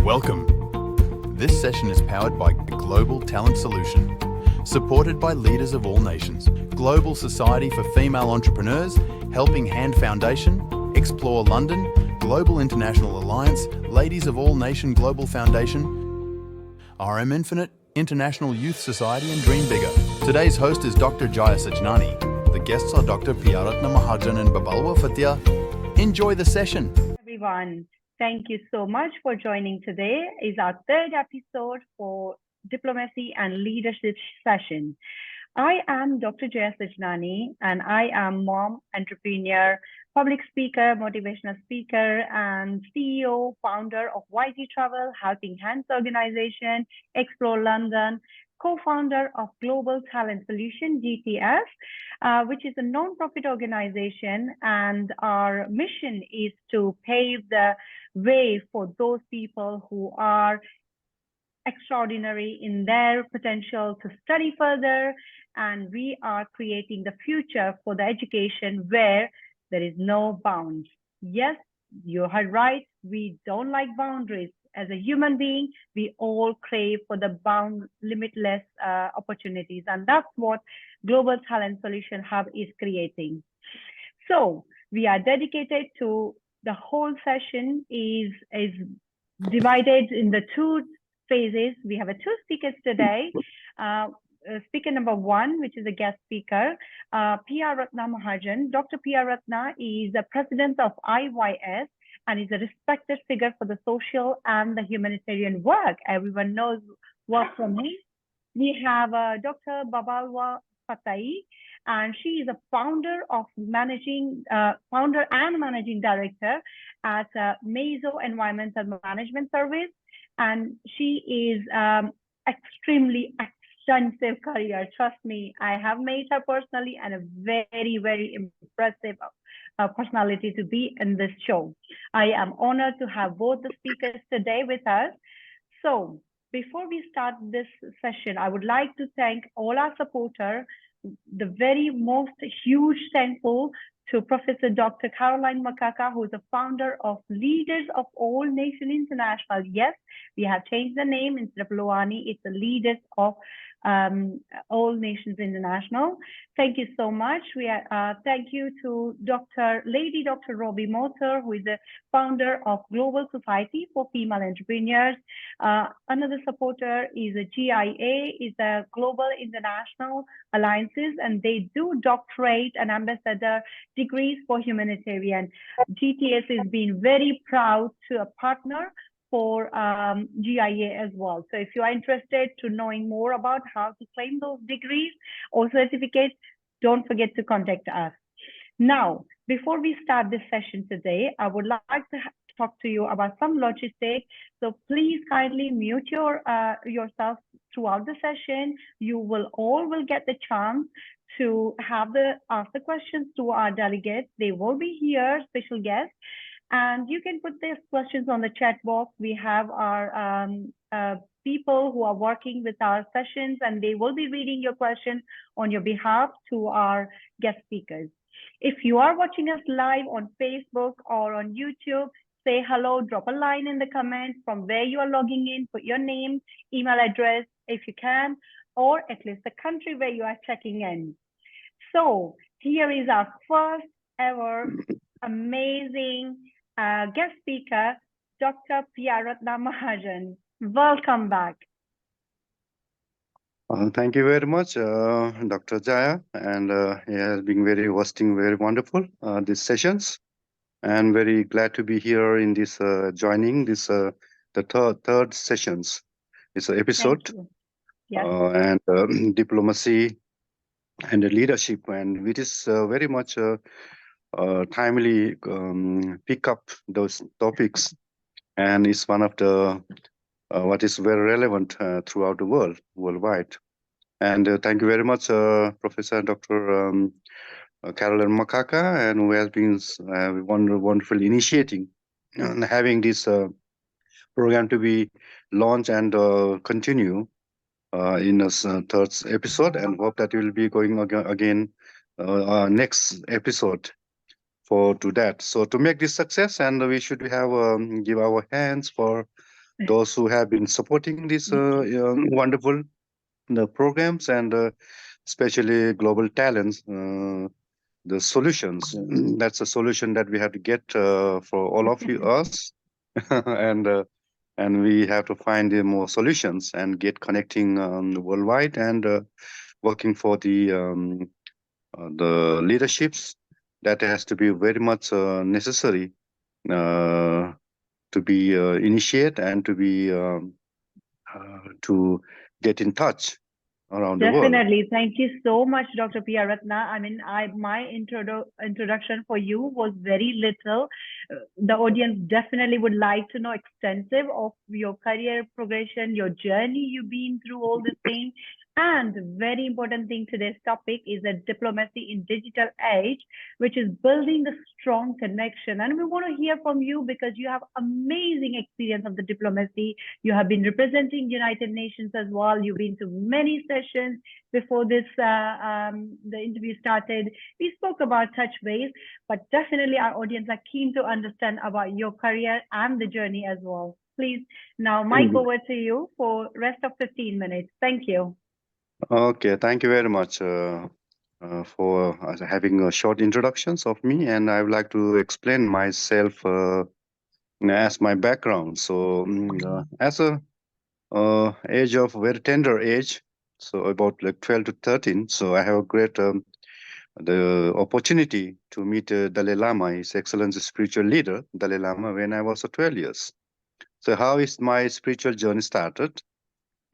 Welcome. This session is powered by Global Talent Solution, supported by leaders of all nations, Global Society for Female Entrepreneurs, Helping Hand Foundation, Explore London, Global International Alliance, Ladies of All Nation Global Foundation, RM Infinite, International Youth Society and Dream Bigger. Today's host is Dr. Jaya Sajnani. The guests are Dr. Piyaratna and Babalwa Fatyi. Enjoy the session. Everyone, thank you so much for joining today. It's our third episode for Diplomacy and Leadership session. I am Dr. Jaya Sajnani, and I am mom, entrepreneur, public speaker, motivational speaker, and CEO, founder of YT Travel, Helping Hands Organization, Explore London, co-founder of Global Talent Solution, GTS, which is a non-profit organization, and our mission is to pave the way for those people who are extraordinary in their potential to study further, and we are creating the future for the education where there is no bounds. Yes, you heard right, we don't like boundaries. As a human being, we all crave for the limitless opportunities, and that's what Global Talent Solution Hub is creating. So we are dedicated to the whole session is divided in the two phases. We have two speakers today. Speaker number one, which is a guest speaker, Piyaratna Mahajan. Dr. Piyaratna is the president of IYS and is a respected figure for the social and the humanitarian work. Everyone knows work from him. We have Dr. Babalwa Fatyi, and she is a founder and managing director at Meso Environmental Management Service, and she is extremely extensive career. Trust me, I have met her personally, and a very, very impressive personality to be in this show. I am honored to have both the speakers today with us. So before we start this session, I would like to thank all our supporters, the very most huge thankful to Professor Dr. Caroline Makaka, who is the founder of Leaders of All Nation International. Yes, we have changed the name instead of Loani. It's the Leaders of All Nations International. Thank you so much. Thank you to Lady Dr. Robbie Motor, who is the founder of Global Society for Female Entrepreneurs. Another supporter is a GIA, is the Global International Alliances, and they do doctorate and ambassador degrees for humanitarian. GTS is being very proud to a partner for GIA as well. So if you are interested to knowing more about how to claim those degrees or certificates, don't forget to contact us. Now, before we start this session today, I would like to talk to you about some logistics. So please kindly mute yourself throughout the session. You will all get the chance to ask the questions to our delegates. They will be here, special guests. And you can put these questions on the chat box. We have our people who are working with our sessions, and they will be reading your questions on your behalf to our guest speakers. If you are watching us live on Facebook or on YouTube, say hello, drop a line in the comments from where you are logging in, put your name, email address if you can, or at least the country where you are checking in. So here is our first ever amazing guest speaker, Dr. Piyaratna Mahajan. Welcome back. Thank you very much, Dr. Jaya, and it has been very wonderful, these sessions, and very glad to be here in this joining this the third sessions. It's an episode, yes. And diplomacy and the leadership, and it is very much timely pick up those topics, and it's one of the what is very relevant throughout the worldwide. And thank you very much, Professor Dr. Caroline Makaka, and who has been wonderfully initiating and having this program to be launched and continue in this third episode, and hope that we will be going again next episode to that. So to make this success, and we should have give our hands for those who have been supporting these wonderful programs, and especially global talents. The solutions. That's a solution that we have to get for all of you, us, and we have to find more solutions and get connecting worldwide, and working for the leaderships that has to be very much necessary uh, to be initiate and to get in touch around the world. Definitely. Thank you so much, Dr. Piyaratna. I mean, my introduction for you was very little. The audience definitely would like to know extensive of your career progression, your journey you've been through all this thing. And very important thing, today's topic is a diplomacy in digital age, which is building the strong connection. And we want to hear from you because you have amazing experience of the diplomacy. You have been representing United Nations as well. You've been to many sessions before this, the interview started. We spoke about touch base, but definitely our audience are keen to understand about your career and the journey as well. Please, now, Mike, over to you for rest of 15 minutes. Thank you. Okay, thank you very much for having a short introductions of me, and I would like to explain myself as my background. So, as a age of very tender age, so about like 12 to 13, so I have a great the opportunity to meet Dalai Lama, His Excellency spiritual leader, Dalai Lama, when I was 12 years. So, how is my spiritual journey started?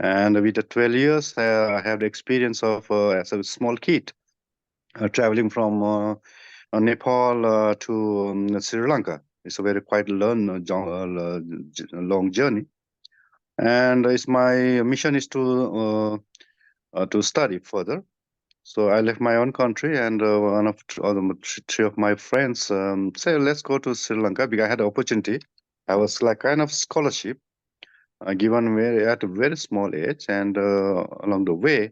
And with the 12 years, I have the experience of as a small kid traveling from Nepal to Sri Lanka. It's a very quite long journey, and it's my mission is to study further. So I left my own country, and one of three of my friends say, "Let's go to Sri Lanka," because I had the opportunity. I was like kind of scholarship given at a very small age, and along the way,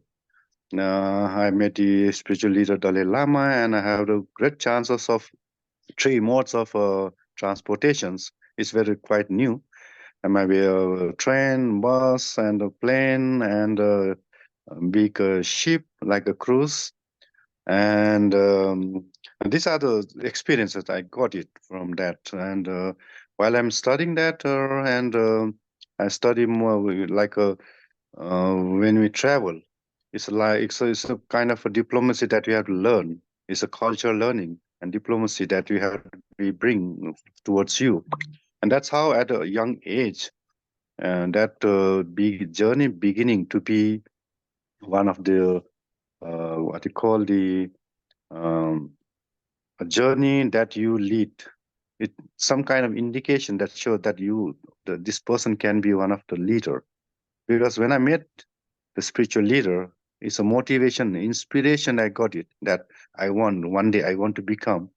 I met the spiritual leader Dalai Lama, and I have the great chances of three modes of transportations. It's very quite new. And maybe a train, bus, and a plane, and a big ship like a cruise. And these are the experiences I got it from that. And while I'm studying that, and I study more like when we travel, it's a kind of a diplomacy that we have to learn. It's a cultural learning and diplomacy that we bring towards you, and that's how at a young age, and that big journey beginning to be one of the what you call the um, a journey that you lead. It some kind of indication that shows that this person can be one of the leader. Because when I met the spiritual leader, it's a motivation, inspiration. I got it that one day I want to become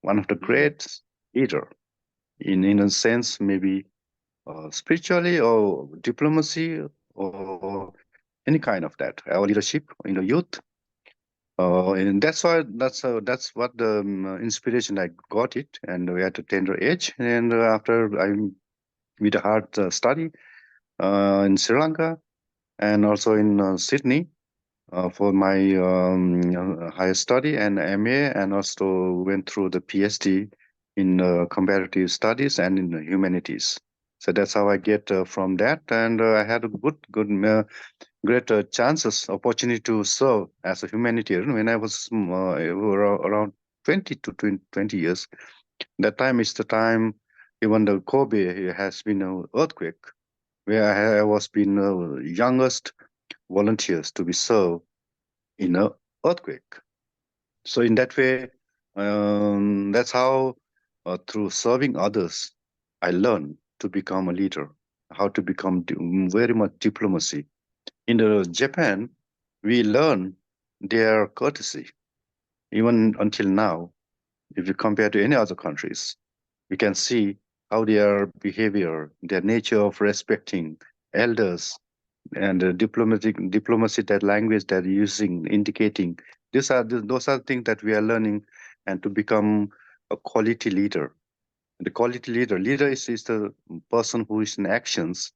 one of the great leader. In a sense, maybe spiritually or diplomacy or any kind of that, our leadership in the youth. And that's why that's what the inspiration I got it, and we at a tender age, and after I with a hard study in Sri Lanka and also in Sydney for my higher study and MA, and also went through the PhD in comparative studies and in humanities. So that's how I get from that, and I had a good great chances, opportunity to serve as a humanitarian when I was around 20 to 20 years. That time is the time even the Kobe has been an earthquake, where I was been youngest volunteers to be served in a earthquake. So in that way, that's how through serving others, I learned to become a leader, how to become very much diplomacy. In Japan, we learn their courtesy. Even until now, if you compare to any other countries, we can see how their behavior, their nature of respecting elders, and diplomacy, that language they're using, indicating those are things that we are learning, and to become a quality leader. The quality leader is the person who is in actions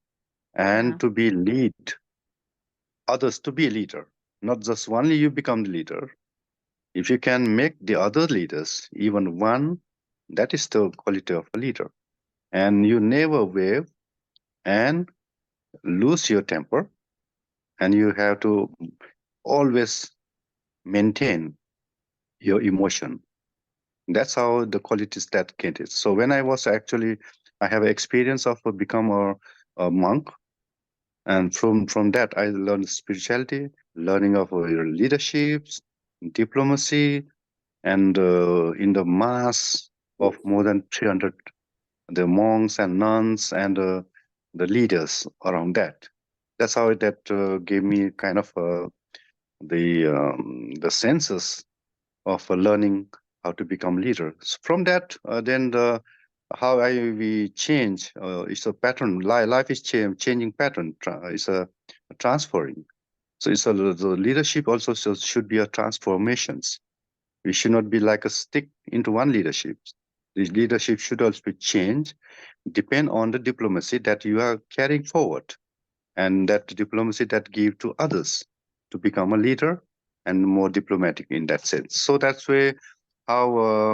and to be lead others to be a leader, not just only you become the leader. If you can make the other leaders, even one, that is the quality of a leader. And you never wave and lose your temper, and you have to always maintain your emotion. That's how the qualities that get it. So when I was actually, I have experience of become a monk, and from that I learned spirituality, learning of leaderships, diplomacy, and in the mass of more than 300, the monks and nuns and the leaders around that. That's how that gave me kind of the senses of learning how to become leaders. From that, then the how we change. It's a pattern. Life is changing pattern. It's a transferring. So it's the leadership also should be a transformations. We should not be like a stick into one leadership. The leadership should also be changed, depend on the diplomacy that you are carrying forward, and that diplomacy that give to others to become a leader and more diplomatic in that sense. So that's where how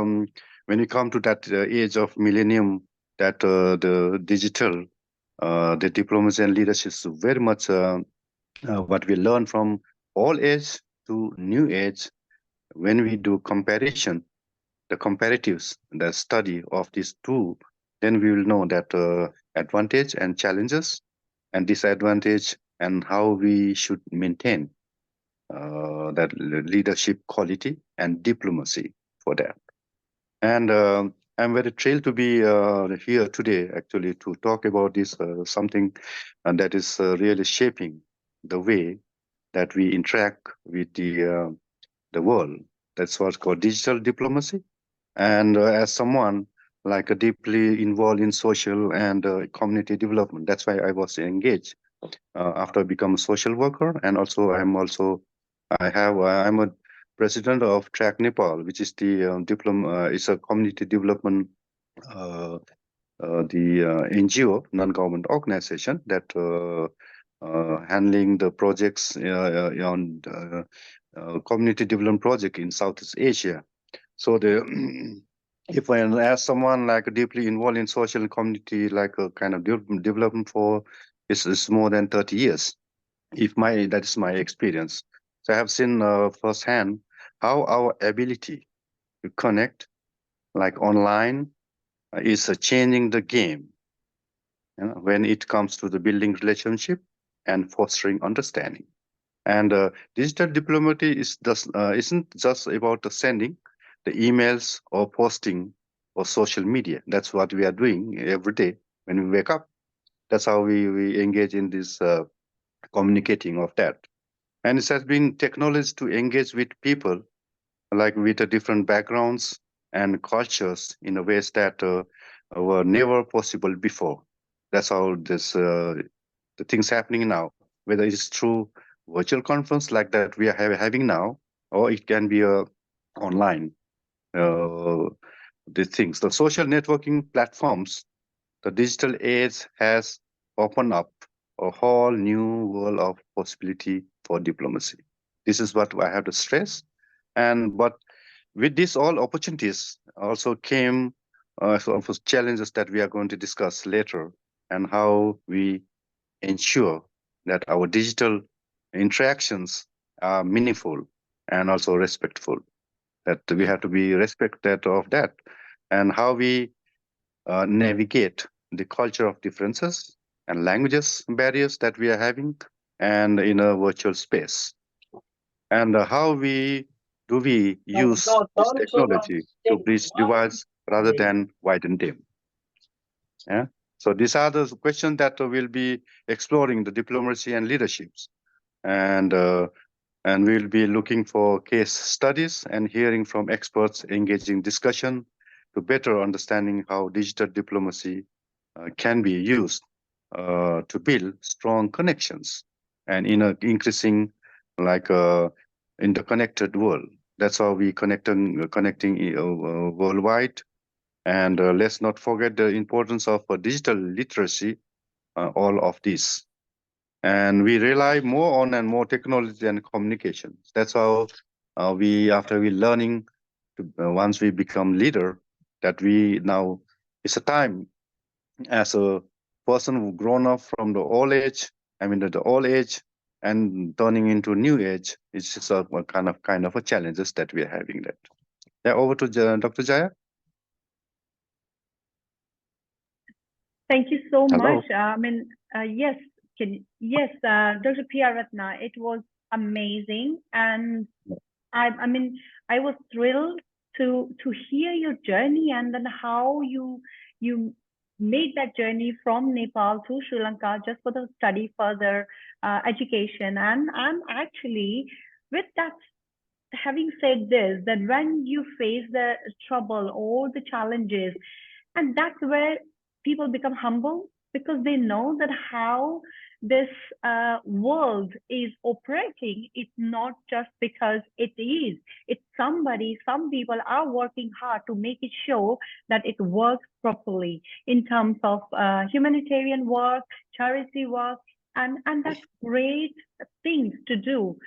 when you come to that age of millennium, that the digital, the diplomacy and leadership is very much what we learn from all age to new age. When we do comparison, the comparatives, the study of these two, then we will know that advantage and challenges and disadvantage and how we should maintain that leadership quality and diplomacy for that. And I'm very thrilled to be here today, actually, to talk about this something that is really shaping the way that we interact with the world. That's what's called digital diplomacy. And as someone like deeply involved in social and community development, that's why I was engaged after I become a social worker. And also I'm a president of Track Nepal, which is the it's a community development uh, the NGO, non-government organization that handling the projects on community development project in Southeast Asia. So the if I ask someone like deeply involved in social and community, like a kind of development for, it's more than 30 years. If my that is my experience. So I have seen firsthand how our ability to connect, like online, is changing the game, when it comes to the building relationship and fostering understanding. And digital diplomacy isn't just about the sending the emails or posting or social media. That's what we are doing every day when we wake up. That's how we engage in this communicating of that. And it has been technology to engage with people like with different backgrounds and cultures in a ways that were never possible before. That's how this the things happening now, whether it's through virtual conference like that we are having now, or it can be online. Uh, these things, the social networking platforms, the digital age has opened up a whole new world of possibility for diplomacy. This is what I have to stress. And but with these all opportunities also came sort of challenges that we are going to discuss later, and how we ensure that our digital interactions are meaningful and also respectful. That we have to be respected of that, and how we navigate the culture of differences and languages barriers that we are having, and in a virtual space, and how we use this technology to bridge divides rather than widen them. Yeah. So these are the questions that we'll be exploring, the diplomacy and leaderships, and we'll be looking for case studies and hearing from experts, engaging discussion to better understanding how digital diplomacy can be used to build strong connections and in an increasing like interconnected world. That's how we connecting worldwide. And let's not forget the importance of digital literacy, all of this. and we rely more on and more technology and communications. That's how after we learning, once we become leader, that we now, it's a time as a person who grown up from the old age, the old age and turning into new age, it's just a kind of a challenges that we are having that. Yeah, over to Dr. Jaya. Thank you so Hello. much. Yes, Dr. Piyaratna, it was amazing, and I was thrilled to hear your journey and then how you made that journey from Nepal to Sri Lanka just for the study further education. And actually, with that, having said this, that when you face the trouble or the challenges, and that's where people become humble, because they know that how this world is operating. It's not just because it is. It's some people are working hard to make it show that it works properly in terms of humanitarian work, charity work, and that's great things to do.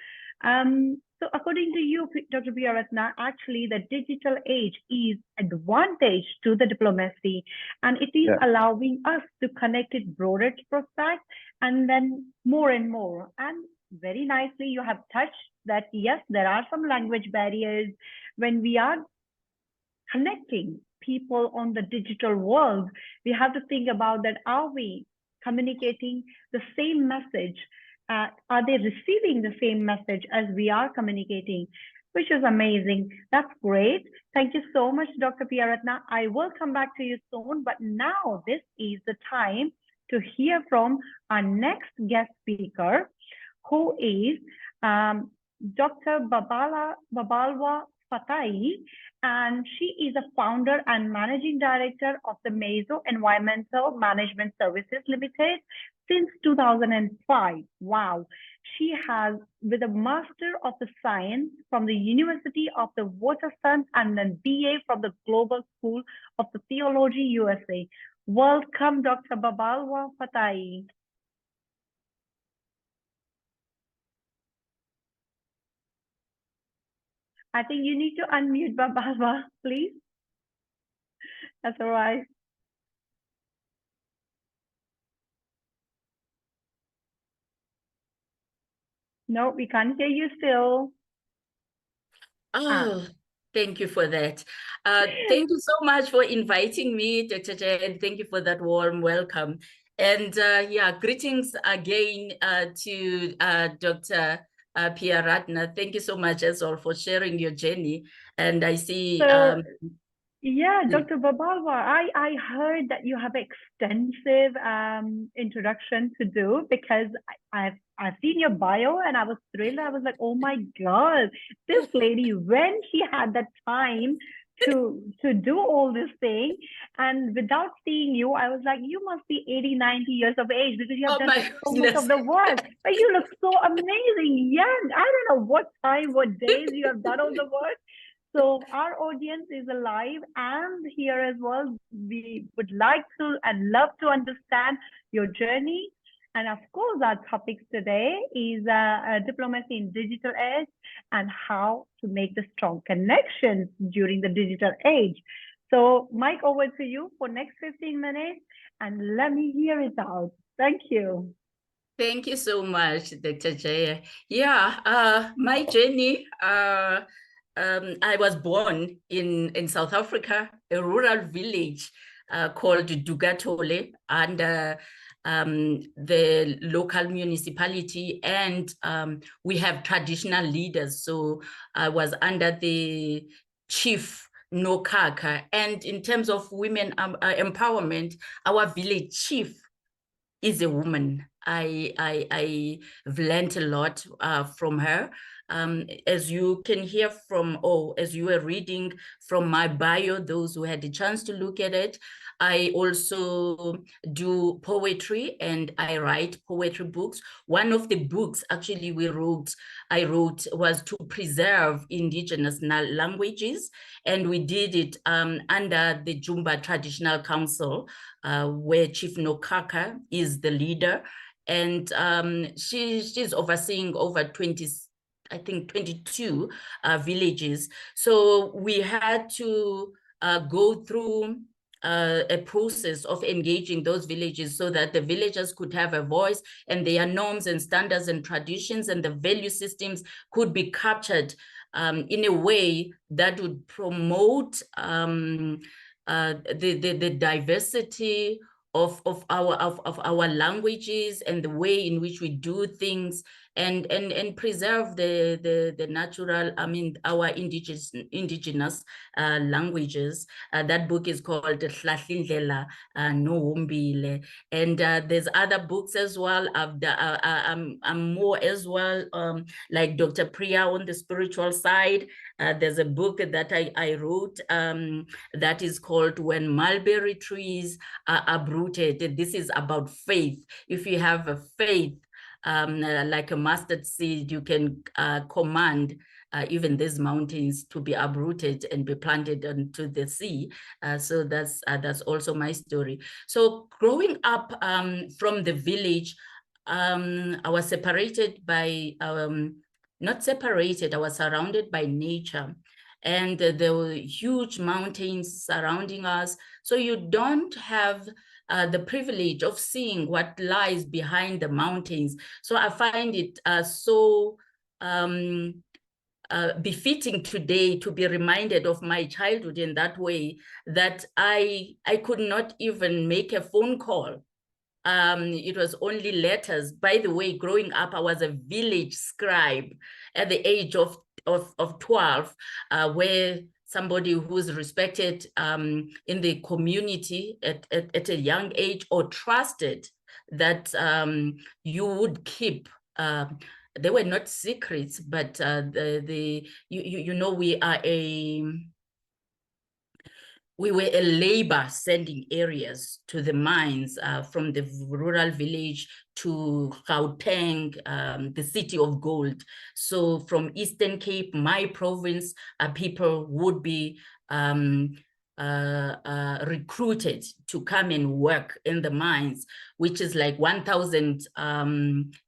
So according to you, Dr. Piyaratna, actually the digital age is advantage to the diplomacy, and it is allowing us to connect it broader prospects and then more and more. And very nicely you have touched that, yes, there are some language barriers when we are connecting people on the digital world. We have to think about that. Are we communicating the same message? Are they receiving the same message as we are communicating? Which is amazing. That's great. Thank you so much, Dr. Piyaratna. I will come back to you soon, but now this is the time to hear from our next guest speaker, who is Dr. Babalwa Fatyi, and she is a founder and managing director of the Meso Environmental Management Services Limited since 2005. Wow. She has, with a Master of the Science from the University of the Waterfront and then BA from the Global School of the Theology, USA. Welcome, Dr. Babalwa Fatyi. I think you need to unmute, Babalwa, please. That's all right. No, we can't hear you still. Oh, thank you for that. Thank you so much for inviting me, Dr. Jay, and thank you for that warm welcome. And greetings again to Dr. Piyaratna. Thank you so much as well for sharing your journey. And I see... Yeah, Dr. Babalwa, I heard that you have extensive introduction to do, because I've seen your bio and I was thrilled. I was like, oh my God, this lady, when she had that time to do all this thing, and without seeing you, I was like, you must be 80, 90 years of age, because you have done so much of the work. But you look so amazing young. I don't know what time, what days you have done all the work. So our audience is alive and here as well. We would like to and love to understand your journey. And of course, our topics today is diplomacy in digital age and how to make the strong connections during the digital age. So Mike, over to you for next 15 minutes and let me hear it out. Thank you. Thank you so much, Dr. Jaya. Yeah, my journey, I was born in South Africa, a rural village called Dugatole, under the local municipality, and we have traditional leaders. So I was under the chief Nokaka, and in terms of women empowerment, our village chief is a woman. I've learned a lot from her. As you can hear from, as you were reading from my bio, those who had the chance to look at it, I also do poetry and I write poetry books. One of the books actually I wrote was to preserve indigenous languages, and we did it under the Jumba Traditional Council, where Chief Nokaka is the leader. and she's overseeing over 20, I think 22 villages. So we had to go through a process of engaging those villages so that the villagers could have a voice, and their norms and standards and traditions and the value systems could be captured in a way that would promote the diversity of our languages and the way in which we do things, and preserve the natural, our indigenous languages. That book is called Hlahlindlela Nowombile, and there's other books as well. I'm more as well, like Dr. Priya on the spiritual side. There's a book that I wrote that is called When Mulberry Trees Are Uprooted. This is about faith. If you have a faith, like a mustard seed, you can command even these mountains to be uprooted and be planted into the sea. So that's also my story. So growing up from the village, I was separated by, not separated, I was surrounded by nature. And there were huge mountains surrounding us. So you don't have the privilege of seeing what lies behind the mountains. So I find it so befitting today to be reminded of my childhood in that way, that I could not even make a phone call. It was only letters. By the way, growing up, I was a village scribe at the age of 12, where somebody who's respected in the community at a young age, or trusted that you would keep. They were not secrets, but you know, we were a labor sending areas to the mines, from the rural village to Gauteng, the city of gold. So from Eastern Cape, my province, people would be recruited to come and work in the mines, which is like 1,000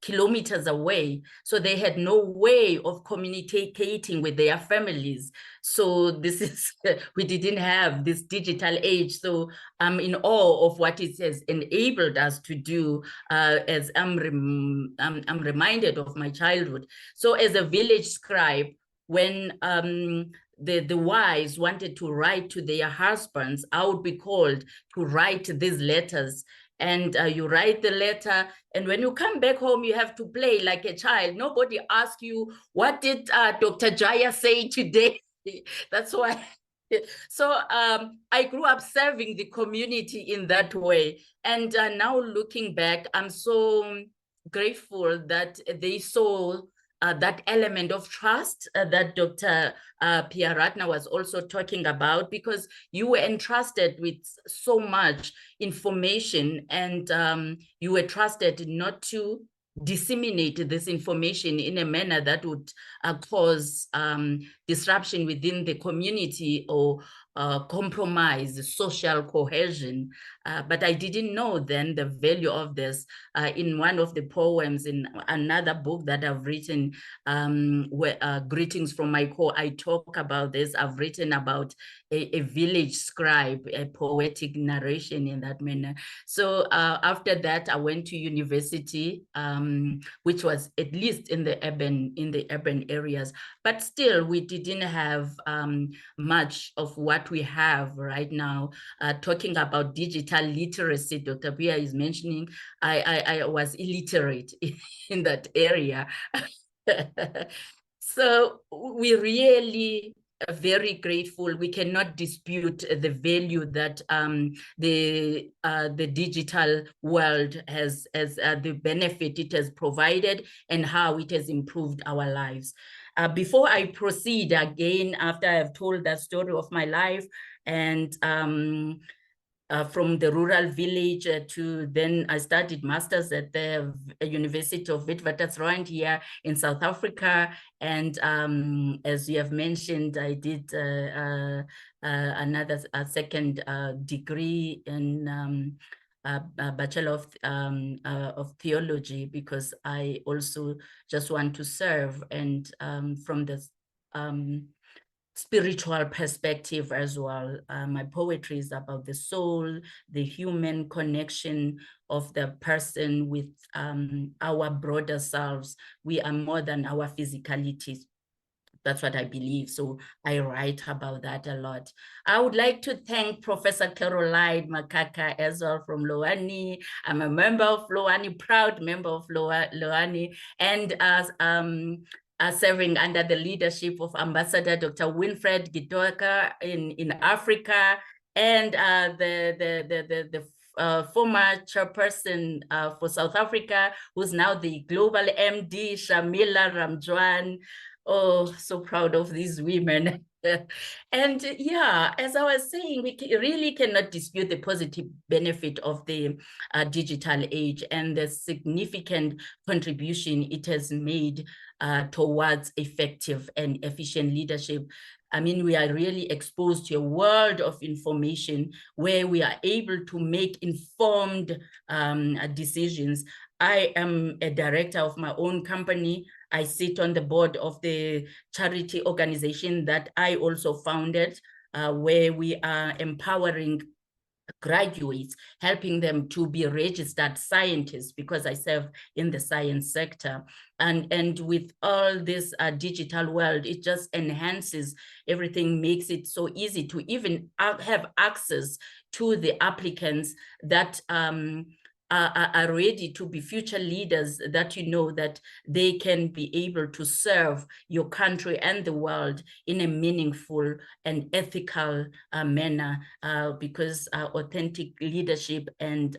kilometers away. So they had no way of communicating with their families. So this is, we didn't have this digital age. So I'm in awe of what it has enabled us to do, as I'm reminded of my childhood. So as a village scribe, when the wives wanted to write to their husbands, I would be called to write these letters. And you write the letter, and when you come back home, you have to play like a child. Nobody asks you, what did Dr. Jaya say today? That's why. So I grew up serving the community in that way. And now looking back, I'm so grateful that they saw that element of trust that Dr. Piyaratna was also talking about, because you were entrusted with so much information, and you were trusted not to disseminate this information in a manner that would cause disruption within the community, or compromise social cohesion. But I didn't know then the value of this. In one of the poems in another book that I've written, where Greetings from My Core, I talk about this. I've written about a village scribe, a poetic narration in that manner. So after that, I went to university, which was at least in the urban areas, but still we didn't have much of what we have right now. Talking about digital literacy, Dr. Pia is mentioning, I was illiterate in that area. So we really are very grateful. We cannot dispute the value that the digital world has, as the benefit it has provided, and how it has improved our lives. Before I proceed again, after I've told that story of my life, and from the rural village to then I studied masters at the University of Witwatersrand here in South Africa. And as you have mentioned, I did another second degree in Bachelor of Theology, because I also just want to serve, and from the spiritual perspective as well. My poetry is about the soul, the human connection of the person with our broader selves. We are more than our physicalities. That's what I believe. So I write about that a lot. I would like to thank Professor Caroline Makaka as well from Loani. I'm a member of Loani, proud member of Loani, and as serving under the leadership of Ambassador Dr. Winfred Gidoka in Africa, and the former chairperson for South Africa, who's now the global MD, Shamila Ramjwan. Oh, so proud of these women. And yeah, as I was saying, we really cannot dispute the positive benefit of the digital age and the significant contribution it has made towards effective and efficient leadership. I mean, we are really exposed to a world of information where we are able to make informed decisions. I am a director of my own company. I sit on the board of the charity organization that I also founded, where we are empowering graduates, helping them to be registered scientists, because I serve in the science sector. And with all this digital world, it just enhances everything, makes it so easy to even have access to the applicants that are ready to be future leaders, that you know that they can be able to serve your country and the world in a meaningful and ethical manner, because authentic leadership and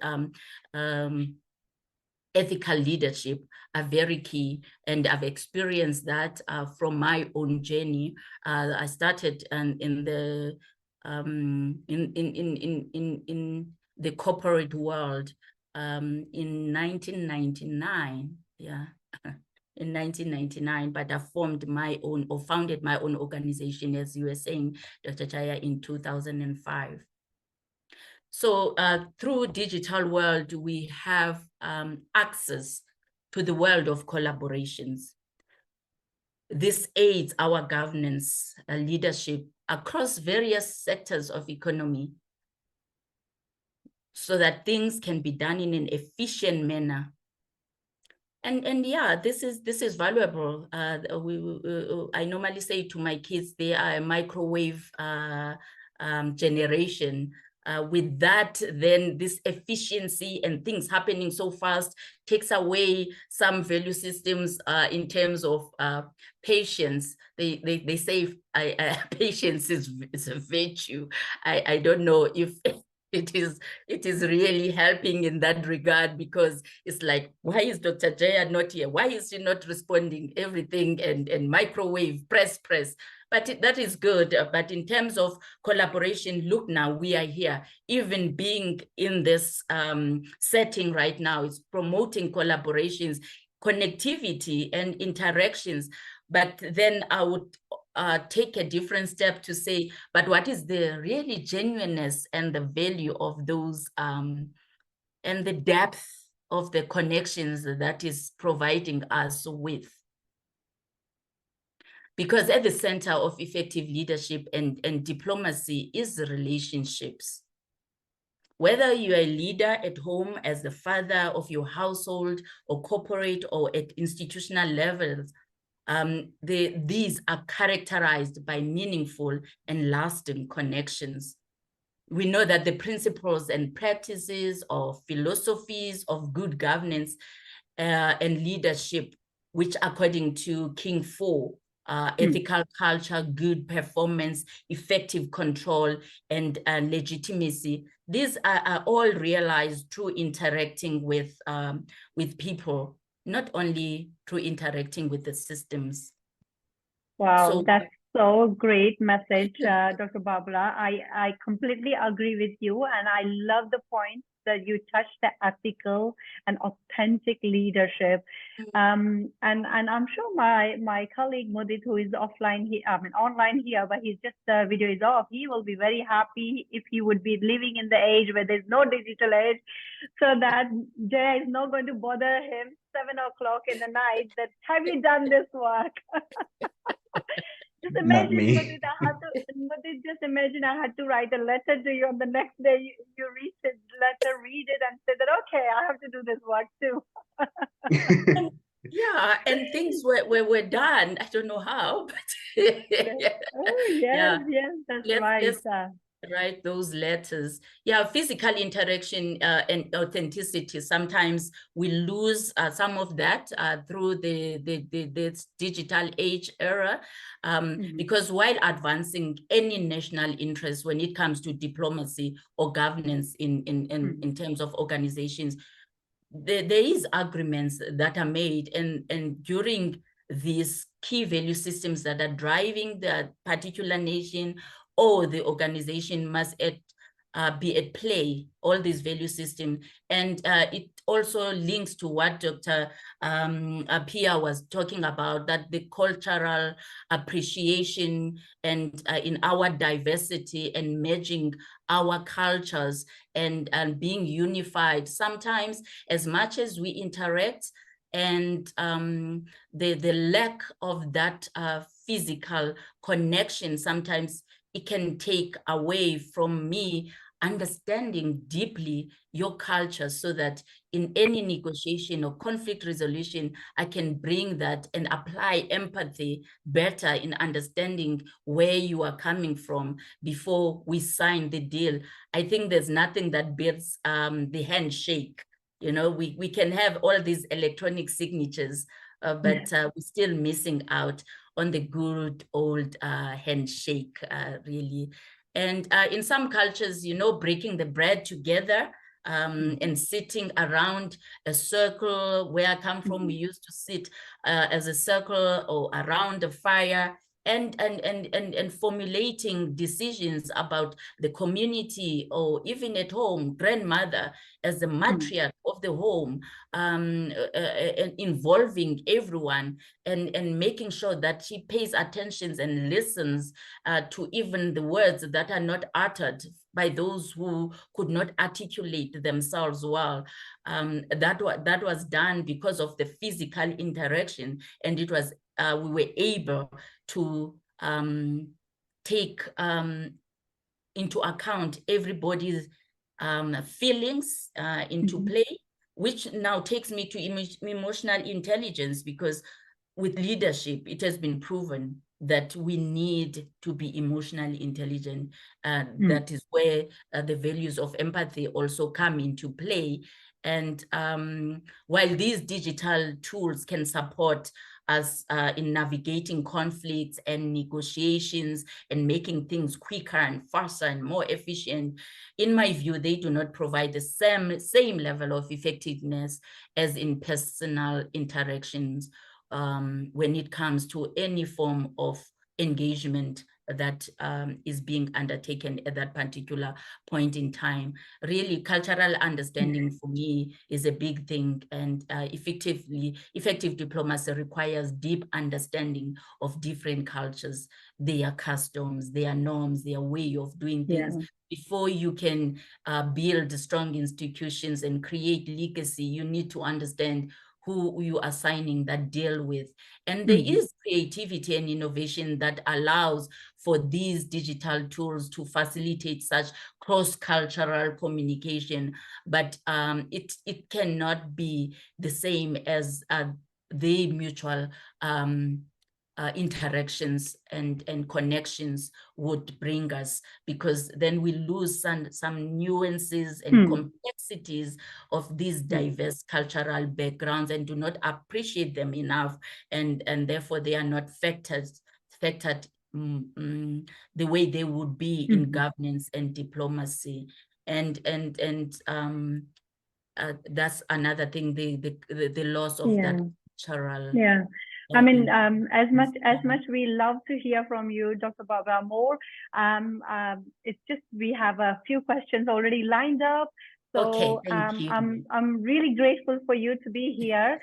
ethical leadership are very key. And I've experienced that from my own journey. I started in the corporate world in 1999, yeah, in 1999, but I formed my own, or founded my own organization, as you were saying, Dr. Jaya, in 2005. So through digital world, we have access to the world of collaborations. This aids our governance leadership across various sectors of economy, so that things can be done in an efficient manner. And yeah, this is valuable. I normally say to my kids, they are a microwave generation. With that, then this efficiency and things happening so fast takes away some value systems in terms of patience. They say patience is a virtue. I don't know if it is really helping in that regard, because it's like, why is Dr. Jaya not here? Why is she not responding everything and microwave, press? But that is good. But in terms of collaboration, look, now we are here. Even being in this setting right now is promoting collaborations, connectivity and interactions. But then I would take a different step to say, but what is the really genuineness and the value of those and the depth of the connections that is providing us with? Because at the center of effective leadership and diplomacy is the relationships. Whether you're a leader at home as the father of your household, or corporate, or at institutional levels, these are characterized by meaningful and lasting connections. We know that the principles and practices or philosophies of good governance and leadership, which according to King 4, ethical culture, good performance, effective control, and legitimacy, these are all realized through interacting with people, not only through interacting with the systems. Wow, So that's so great message, Dr. Babalwa. I completely agree with you, and I love the point that you touched the ethical and authentic leadership. And I'm sure my colleague Mudit, who is offline here, online here, but he's just the video is off. He will be very happy if he would be living in the age where there's no digital age, so that Jaya is not going to bother him 7 o'clock in the night. That have you done this work? Just Not imagine, me. Mudit, just imagine I had to write a letter to you, and the next day you read the letter, read it, and say that, okay, I have to do this work too. Yeah, and things were done. I don't know how, but Oh, yes, that's right. let's write those letters. Yeah, physical interaction and authenticity. Sometimes we lose some of that through the digital age era, because while advancing any national interest when it comes to diplomacy or governance in terms of organizations, there is agreements that are made, and during these key value systems that are driving the particular nation or the organization must be at play, all these value systems. And it also links to what Dr. Pia was talking about, that the cultural appreciation and in our diversity and merging our cultures and being unified. Sometimes, as much as we interact, and the lack of that physical connection, sometimes it can take away from me understanding deeply your culture, so that in any negotiation or conflict resolution, I can bring that and apply empathy better in understanding where you are coming from before we sign the deal. I think there's nothing that beats the handshake. You know, we can have all these electronic signatures, but we're still missing out on the good old handshake, really. And in some cultures, you know, breaking the bread together and sitting around a circle. Where I come from, we used to sit as a circle or around a fire, and formulating decisions about the community, or even at home, grandmother as the matriarch of the home, and involving everyone, and making sure that she pays attention and listens to even the words that are not uttered by those who could not articulate themselves well. That was done because of the physical interaction, and it was we were able to take into account everybody's feelings into play, which now takes me to emotional intelligence, because with leadership, it has been proven that we need to be emotionally intelligent. That is where the values of empathy also come into play. And while these digital tools can support us in navigating conflicts and negotiations and making things quicker and faster and more efficient, in my view, they do not provide the same level of effectiveness as in personal interactions when it comes to any form of engagement that is being undertaken at that particular point in time. Really, cultural understanding for me is a big thing, and effective diplomacy requires deep understanding of different cultures, their customs, their norms, their way of doing things. Before you can build strong institutions and create legacy, you need to understand who you are signing that deal with. And there is creativity and innovation that allows for these digital tools to facilitate such cross-cultural communication, but it cannot be the same as the mutual interactions and connections would bring us, because then we lose some nuances and complexities of these diverse cultural backgrounds and do not appreciate them enough, and therefore they are not factored the way they would be in governance and diplomacy. And that's another thing, the loss of that cultural. I mean, as much we love to hear from you, Dr. Barbara, more. It's just we have a few questions already lined up. Okay, So thank you. I'm really grateful for you to be here.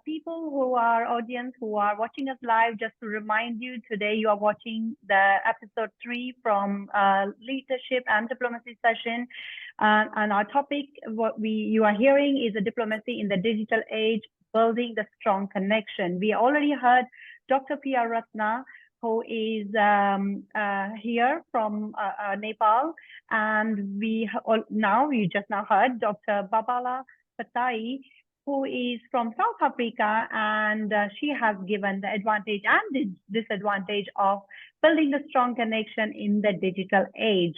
People who are audience who are watching us live, just to remind you, today you are watching the episode 3 from leadership and diplomacy session. And our topic, you are hearing, is a diplomacy in the digital age, building the strong connection. We already heard Dr. Piyaratna, who is here from Nepal, and we just now heard Dr. Babalwa Fatyi, who is from South Africa, and she has given the advantage and disadvantage of building a strong connection in the digital age.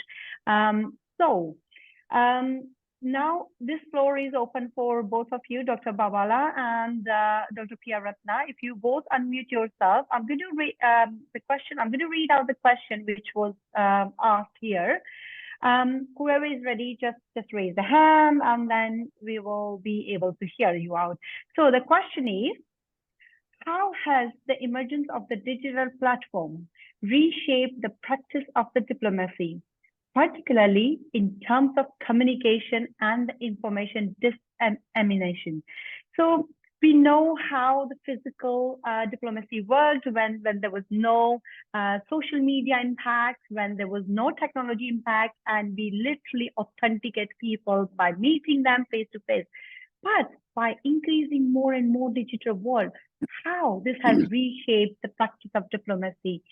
Now this floor is open for both of you, Dr. Babalwa and Dr. Piyaratna. If you both unmute yourself, I'm going to read the question. I'm going to read out the question which was asked here. Whoever is ready, just raise the hand, and then we will be able to hear you out. So the question is, how has the emergence of the digital platform reshaped the practice of the diplomacy, particularly in terms of communication and information dissemination? So we know how the physical diplomacy worked when there was no social media impact, when there was no technology impact, and we literally authenticate people by meeting them face to face. But by increasing more and more digital world, how this has reshaped the practice of diplomacy?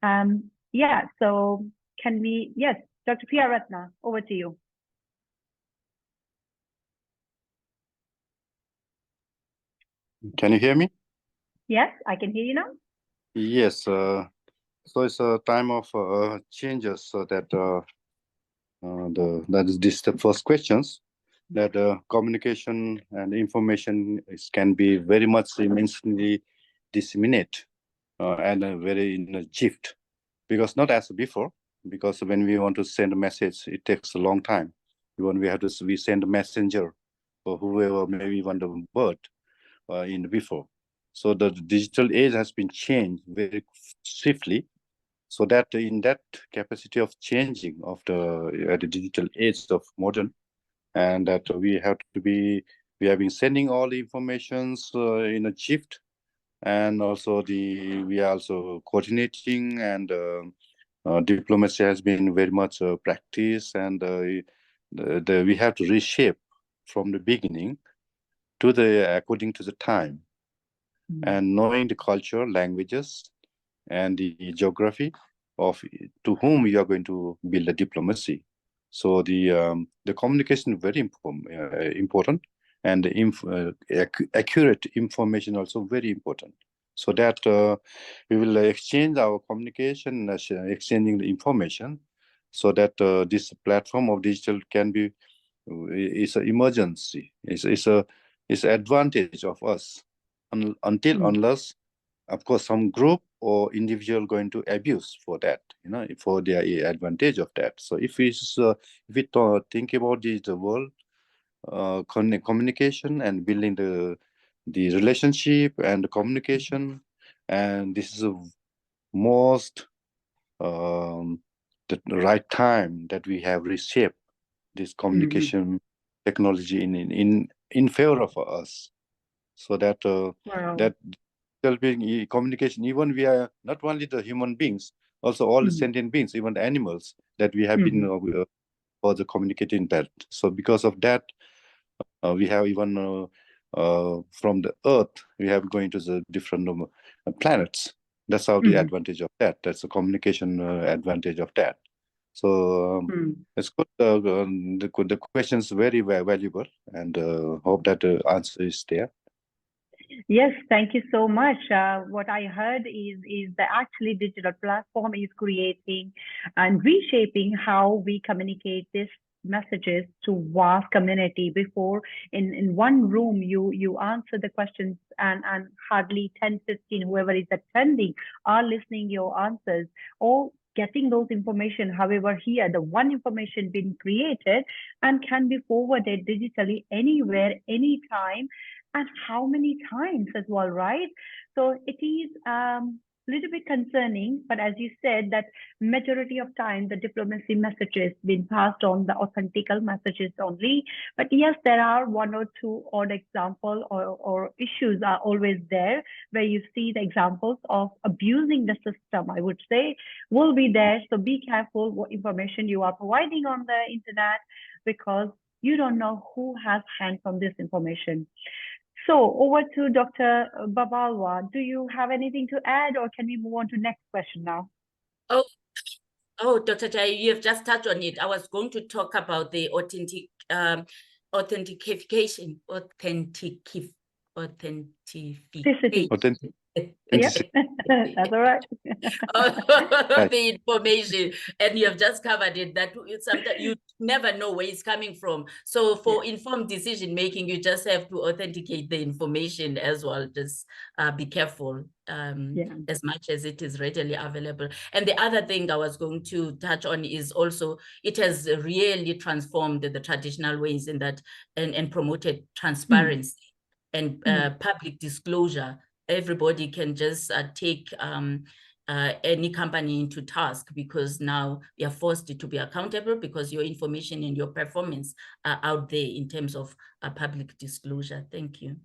So can we, yes, Dr. Piyaratna, over to you. Can you hear me? Yes, I can hear you now. Yes. So it's a time of changes. So that this is the first questions. That communication and information can be very much immensely disseminate and very in a shift, because not as before. Because when we want to send a message, it takes a long time. Even we send a messenger or whoever, maybe even the bird in before. So the digital age has been changed very swiftly. So that in that capacity of changing of the digital age of modern, and that we have been sending all the informations in a shift, and also we are also coordinating, and diplomacy has been very much practiced, and we have to reshape from the beginning to according to the time, and knowing the culture, languages, and the geography of to whom you are going to build a diplomacy. So the communication is very important, and the accurate information also very important. So that we will exchange our communication, exchanging the information, so that this platform of digital can be is an emergency. It's an advantage of us, unless, of course, some group or individual going to abuse for that, for their advantage of that. So if we think about the world communication and building the relationship and the communication, and this is the most the right time that we have reshaped this communication technology in favor of us, so that that communication, even we are not only the human beings, also all the sentient beings, even the animals, that we have been for the communicating that. So because of that, we have even from the Earth, we have going to the different planets. That's how the advantage of that. That's the communication advantage of that. So it's good. The question is very valuable, and hope that the answer is there. Yes, thank you so much. What I heard is that actually digital platform is creating and reshaping how we communicate these messages to vast community. Before, in one room, you answer the questions, and hardly 10, 15, whoever is attending are listening your answers or getting those information. However, here the one information being created and can be forwarded digitally anywhere, anytime, and how many times as well, right? So it is little bit concerning, but as you said, that majority of time the diplomacy messages been passed on the authentical messages only. But yes, there are one or two odd example or issues are always there where you see the examples of abusing the system, I would say, will be there. So be careful what information you are providing on the internet, because you don't know who has hands on this information. So over to Dr. Babalwa. Do you have anything to add, or can we move on to next question now? Oh, Dr. Jaya, you have just touched on it. I was going to talk about the authentication. Yes, that's all right. The information, and you have just covered it, that sometimes you never know where it's coming from. So for informed decision making, you just have to authenticate the information as well. Just be careful as much as it is readily available. And the other thing I was going to touch on is also it has really transformed the traditional ways in that and promoted transparency and public disclosure. Everybody can just take any company into task, because now you're forced to be accountable because your information and your performance are out there in terms of public disclosure. Thank you.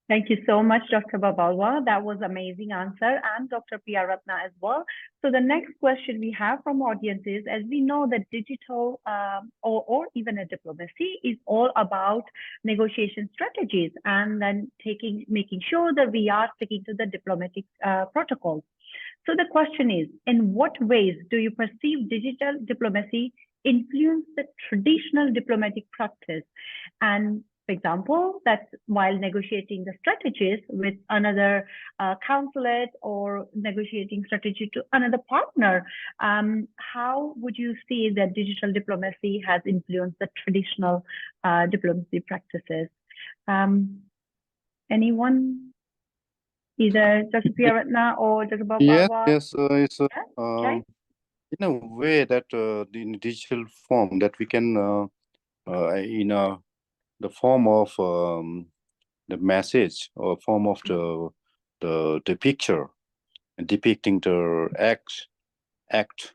Thank you so much, Dr. Babalwa. That was amazing answer, and Dr. Piyaratna as well. So the next question we have from audience is, as we know that digital or even a diplomacy is all about negotiation strategies, and then making sure that we are sticking to the diplomatic protocols. So the question is, in what ways do you perceive digital diplomacy influence the traditional diplomatic practice? And for example, that while negotiating the strategies with another consulate or negotiating strategy to another partner, how would you see that digital diplomacy has influenced the traditional diplomacy practices? Anyone? Either Dr. Piyaratna or Dr. Babalwa? Yes, it's in a way that in digital form that we can, in the form of the message or form of the picture depicting the act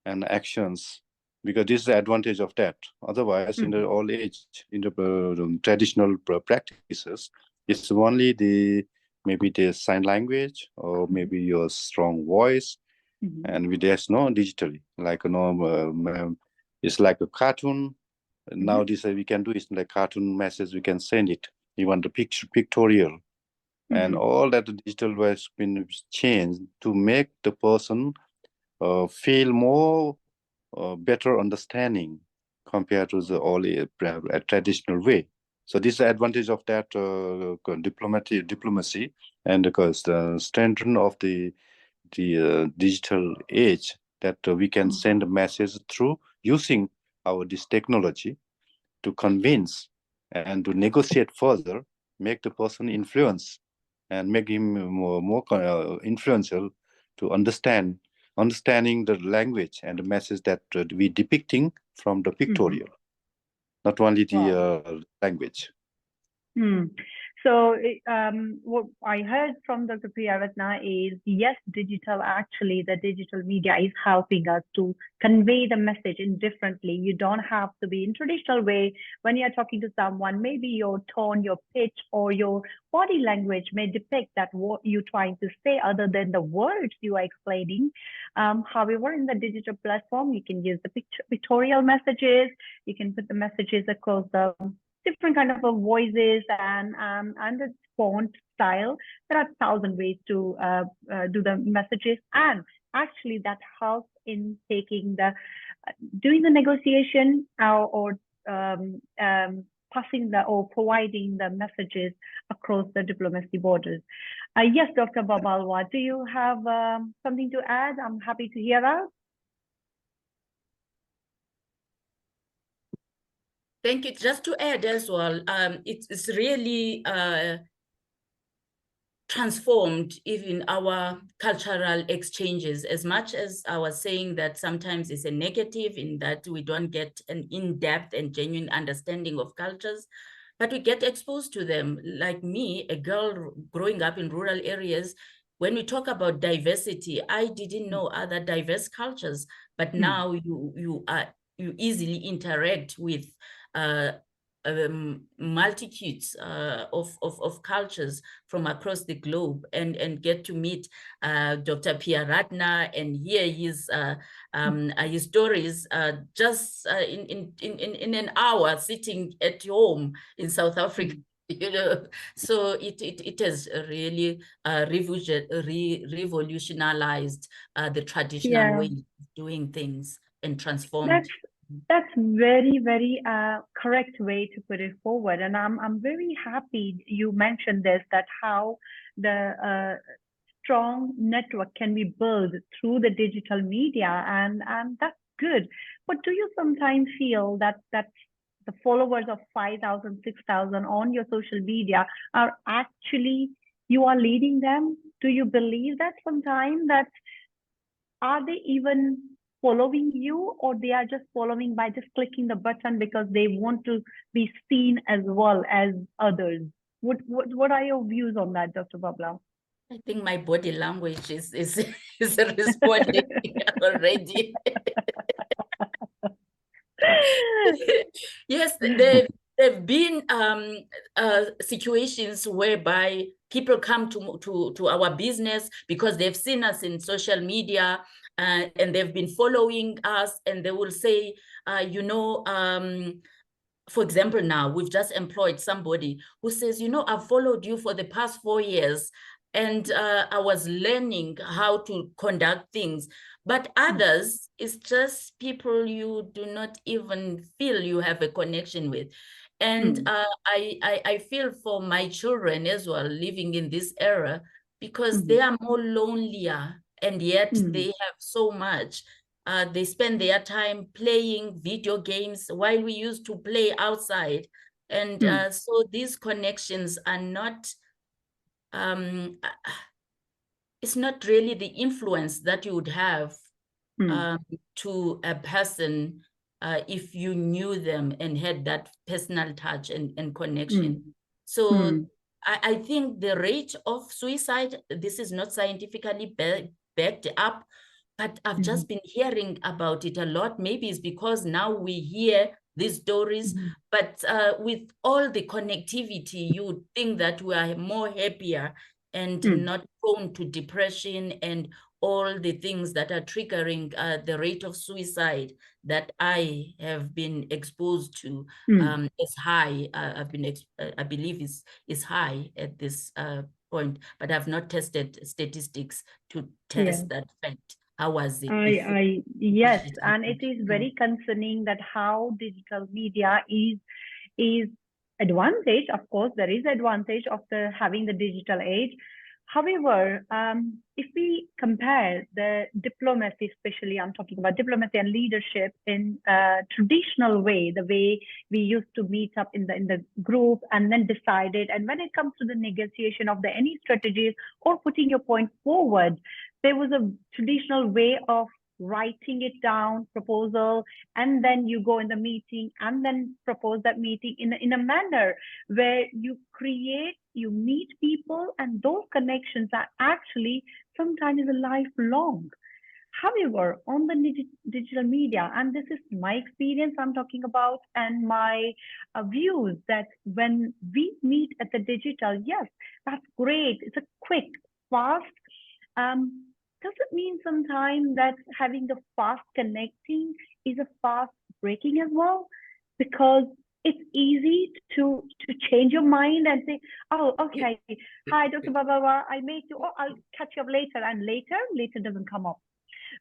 and actions, because this is the advantage of that. Otherwise, in the old age, in the traditional practices, it's only maybe the sign language or maybe your strong voice, and there's no digitally, like it's like a cartoon. Now this we can do is like cartoon message, we can send it, even the pictorial, and all that digital has been changed to make the person feel more better understanding compared to the old traditional way. So this is the advantage of that diplomacy, and because the strength of the digital age, that we can send a message through using this technology to convince and to negotiate further, make the person influence and make him more influential to understanding the language and the message that we depicting from the pictorial, not only the language. So what I heard from Dr. Piyaratna is, yes, the digital media is helping us to convey the message indifferently. You don't have to be in traditional way. When you're talking to someone, maybe your tone, your pitch, or your body language may depict that what you're trying to say other than the words you are explaining. However, in the digital platform, you can use the pictorial messages. You can put the messages across the different kind of voices and the font style. There are 1,000 ways to do the messages, and actually that helps in doing the negotiation or passing or providing the messages across the diplomacy borders. Yes, Dr. Babalwa, do you have something to add? I'm happy to hear out. Thank you. Just to add as well, it's really transformed even our cultural exchanges, as much as I was saying that sometimes it's a negative in that we don't get an in-depth and genuine understanding of cultures, but we get exposed to them. Like me, a girl growing up in rural areas, when we talk about diversity, I didn't know other diverse cultures, but now you easily interact with multitudes of cultures from across the globe, and get to meet Dr. Piyaratna and hear his stories just in an hour sitting at home in South Africa. So it has really revolutionized the traditional way of doing things and transformed. That's very, very correct way to put it forward. And I'm very happy you mentioned this, that how the strong network can be built through the digital media, and that's good. But do you sometimes feel that the followers of 5,000, 6,000 on your social media are actually, you are leading them? Do you believe that sometimes, that are they even following you, or they are just following by just clicking the button because they want to be seen as well as others? What are your views on that, Dr. Babalwa? I think my body language is responding already. Yes, there have been situations whereby people come to our business because they've seen us in social media, and they've been following us, and they will say, for example, now we've just employed somebody who says, I've followed you for the past 4 years, and I was learning how to conduct things. But others, it's just people you do not even feel you have a connection with. And I feel for my children as well, living in this era, because they are more lonelier, and yet they have so much. They spend their time playing video games while we used to play outside. And so these connections are not, it's not really the influence that you would have to a person if you knew them and had that personal touch and connection. So I think the rate of suicide, this is not scientifically backed up, but I've just been hearing about it a lot. Maybe it's because now we hear these stories, but with all the connectivity, you would think that we are more happier and not prone to depression and all the things that are triggering the rate of suicide that I have been exposed to is high. I believe is high at this point, but I've not tested statistics to test that fact. How was it? Yes, and it is very concerning that how digital media is advantage. Of course, there is advantage of having the digital age. However, if we compare the diplomacy, especially I'm talking about diplomacy and leadership in a traditional way, the way we used to meet up in the group and then decided, and when it comes to the negotiation of any strategies or putting your point forward, there was a traditional way of writing it down, proposal, and then you go in the meeting and then propose that meeting in a manner where you meet people, and those connections are actually sometimes lifelong. However, on the digital media, and this is my experience I'm talking about, and my views, that when we meet at the digital, yes, that's great. It's a quick, fast. Does it mean sometimes that having the fast connecting is a fast breaking as well? Because it's easy to change your mind and say, oh, okay, hi, Dr. Babalwa, I made you, oh, I'll catch you up later, and later doesn't come up.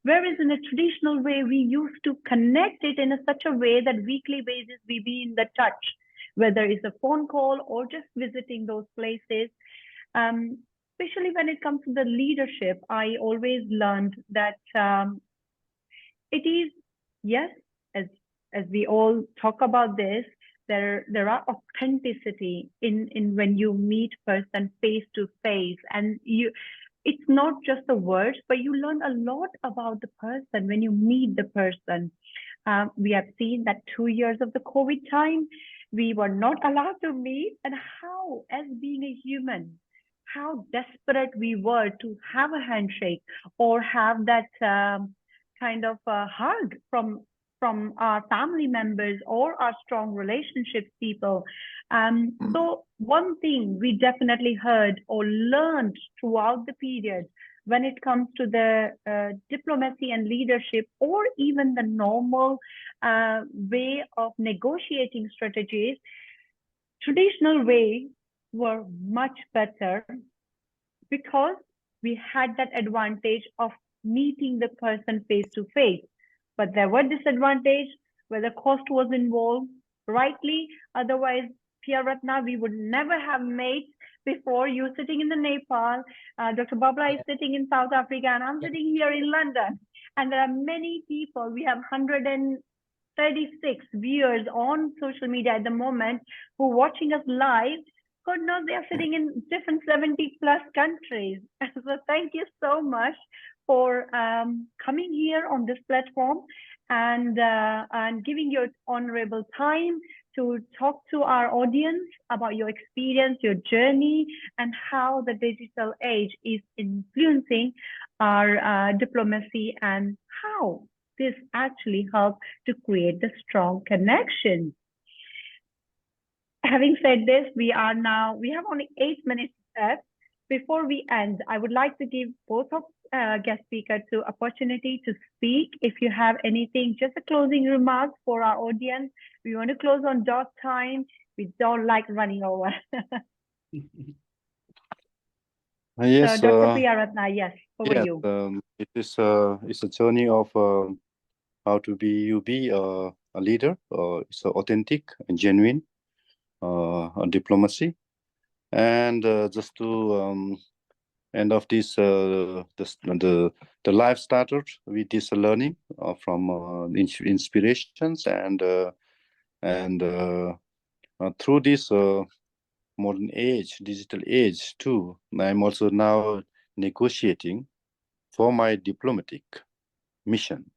Whereas in a traditional way, we used to connect it in such a way that weekly basis we be in the touch, whether it's a phone call or just visiting those places. Especially when it comes to the leadership, I always learned that it is, yes, as we all talk about this, there are authenticity in when you meet person face to face, and it's not just the words, but you learn a lot about the person when you meet the person. We have seen that 2 years of the COVID time, we were not allowed to meet, and how, as being a human, how desperate we were to have a handshake or have that kind of hug from our family members or our strong relationships people. So one thing we definitely heard or learned throughout the period when it comes to the diplomacy and leadership, or even the normal way of negotiating strategies, traditional ways were much better because we had that advantage of meeting the person face to face. But there were disadvantages where the cost was involved, rightly. Otherwise, Piyaratna, we would never have met before. You sitting in the Nepal, Dr. Babla is sitting in South Africa, and I'm sitting here in London. And there are many people. We have 136 viewers on social media at the moment who are watching us live. God knows they are sitting in different 70 plus countries. So thank you so much for coming here on this platform and giving your honorable time to talk to our audience about your experience, your journey, and how the digital age is influencing our diplomacy and how this actually helps to create the strong connection. Having said this, we have only 8 minutes left. Before we end, I would like to give both of guest speakers the opportunity to speak. If you have anything, just a closing remark for our audience. We want to close on dot time. We don't like running over. Yes, so Dr. Piyaratna, yes, over yes, you. it's a journey of how to be a leader. It's authentic and genuine diplomacy, and just to end of this the life started with this learning from inspirations and through this modern age, digital age too. I'm also now negotiating for my diplomatic mission.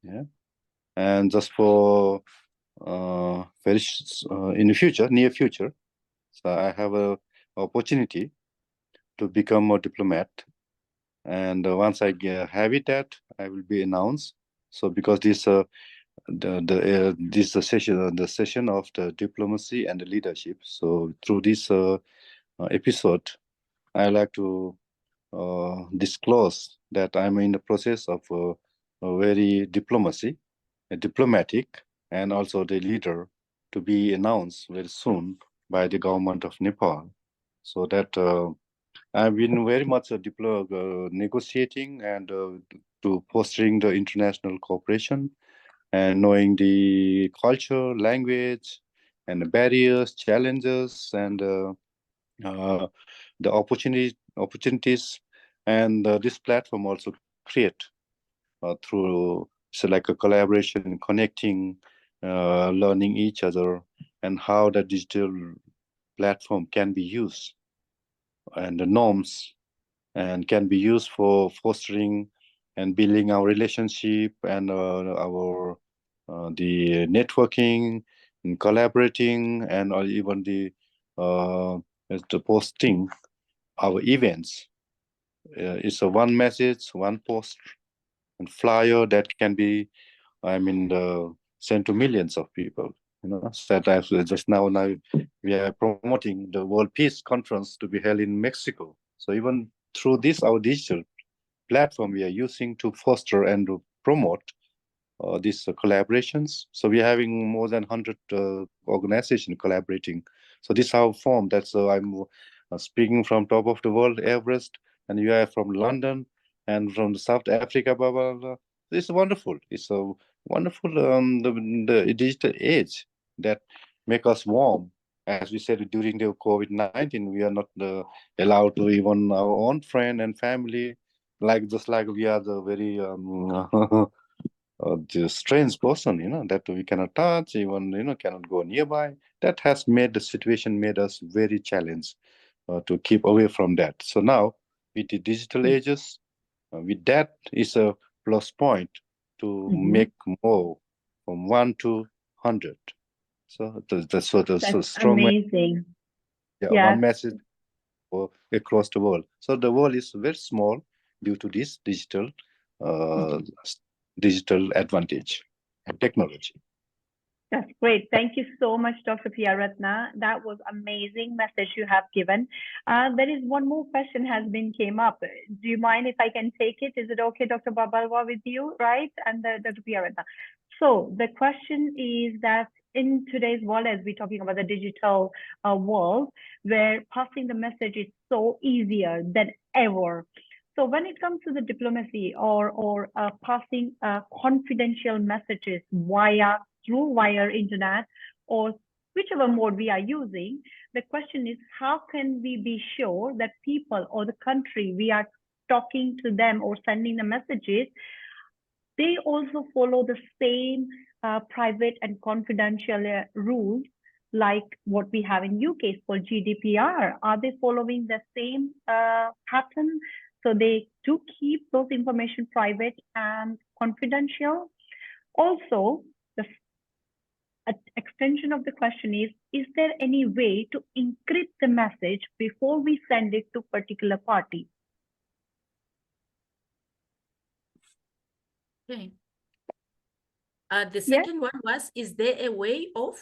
Yeah, and just for in the future, near future, so I have a opportunity to become a diplomat, and once I have it, that I will be announced. So because this this the session of the diplomacy and the leadership. So through this episode, I like to disclose that I'm in the process of a very diplomatic, and also the leader to be announced very soon by the government of Nepal. So that I've been very much negotiating and to fostering the international cooperation and knowing the culture, language, and the barriers, challenges, and the opportunities, and this platform also create through like a collaboration, connecting, learning each other, and how the digital platform can be used, and the norms, and can be used for fostering and building our relationship and our the networking and collaborating, and or even the posting our events. It's a one message, one post and flyer that can be, sent to millions of people. So that just now we are promoting the World Peace Conference to be held in Mexico. So even through this, our digital platform, we are using to foster and to promote these collaborations. So we're having more than 100 organizations collaborating. So this is how formed. That's I'm speaking from top of the world, Everest, and you are from London and from South Africa, blah, blah, blah. It's wonderful. It's a wonderful the digital age that make us warm. As we said during the COVID-19, we are not allowed to even our own friend and family, just like we are the very the strange person, that we cannot touch, even, cannot go nearby. That has made the situation made us very challenged to keep away from that. So now, with the digital ages, with that is a plus point to make more from 1 to 100. So that's what a That's strong amazing. yeah, Yes. one message across the world. So the world is very small due to this digital advantage and technology. That's great. Thank you so much, Dr. Piyaratna. That was amazing message you have given. There is one more question has been came up. Do you mind if I can take it? Is it okay, Dr. Babalwa, with you, right? And Dr. Piyaratna. So the question is that in today's world, as we're talking about the digital world, where passing the message is so easier than ever. So when it comes to the diplomacy or passing confidential messages through internet or whichever mode we are using, the question is, how can we be sure that people or the country we are talking to them or sending the messages, they also follow the same private and confidential rules like what we have in UK for GDPR? Are they following the same pattern? So they do keep those information private and confidential. Also, the extension of the question is there any way to encrypt the message before we send it to particular party? Okay. The second one was, is there a way of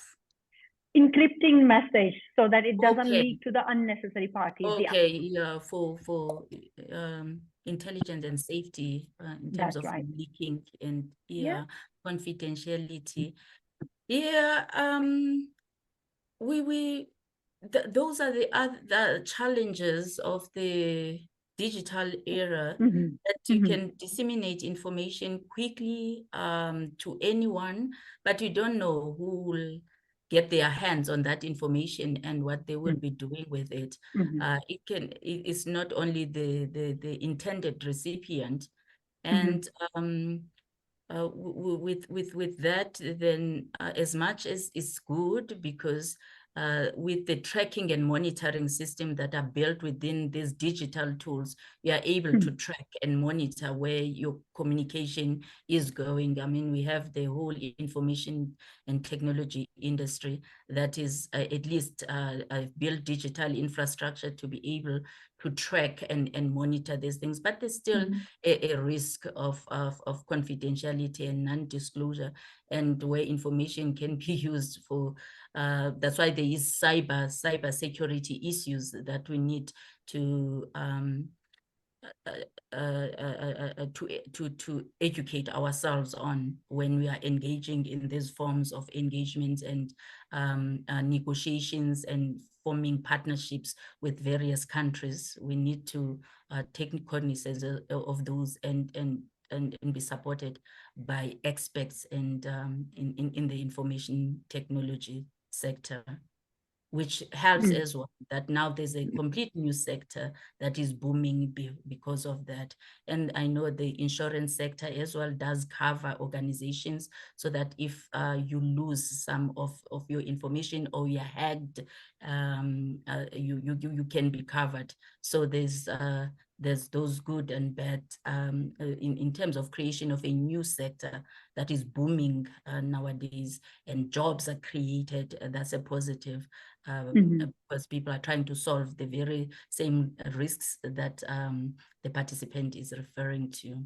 encrypting message so that it doesn't Okay. leak to the unnecessary parties? Okay, yeah, for intelligence and safety in terms That's of right. leaking and Yeah. confidentiality. Yeah, those are the challenges of the digital era, that you can disseminate information quickly to anyone, but you don't know who will get their hands on that information and what they will be doing with it. It's not only the intended recipient, and with that, then as much as it's good, because with the tracking and monitoring system that are built within these digital tools, you are able to track and monitor where your communication is going. I mean, we have the whole information and technology industry that is at least built digital infrastructure to be able to track and monitor these things, but there's still a risk of confidentiality and non-disclosure, and where information can be used for, that's why there is cyber security issues that we need to educate ourselves on when we are engaging in these forms of engagements and negotiations and forming partnerships with various countries. We need to take cognizance of those and be supported by experts and in the information technology sector, which helps as well, that now there's a complete new sector that is booming because of that. And I know the insurance sector as well does cover organizations, so that if you lose some of your information or you're hacked, you can be covered. So there's those good and bad in terms of creation of a new sector that is booming nowadays, and jobs are created. That's a positive, because people are trying to solve the very same risks that the participant is referring to.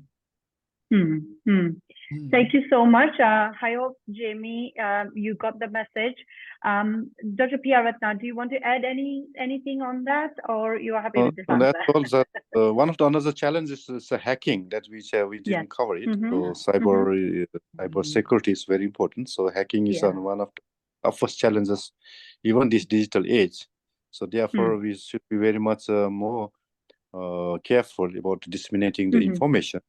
Thank you so much. I hope, Jamie, you got the message. Dr. Piyaratna, do you want to add anything on that, or you are happy with this answer? That's also one of the another challenges is hacking that we didn't cover it. So cyber security is very important. So hacking is one of the first challenges, even this digital age. So therefore, we should be very much more careful about disseminating the information.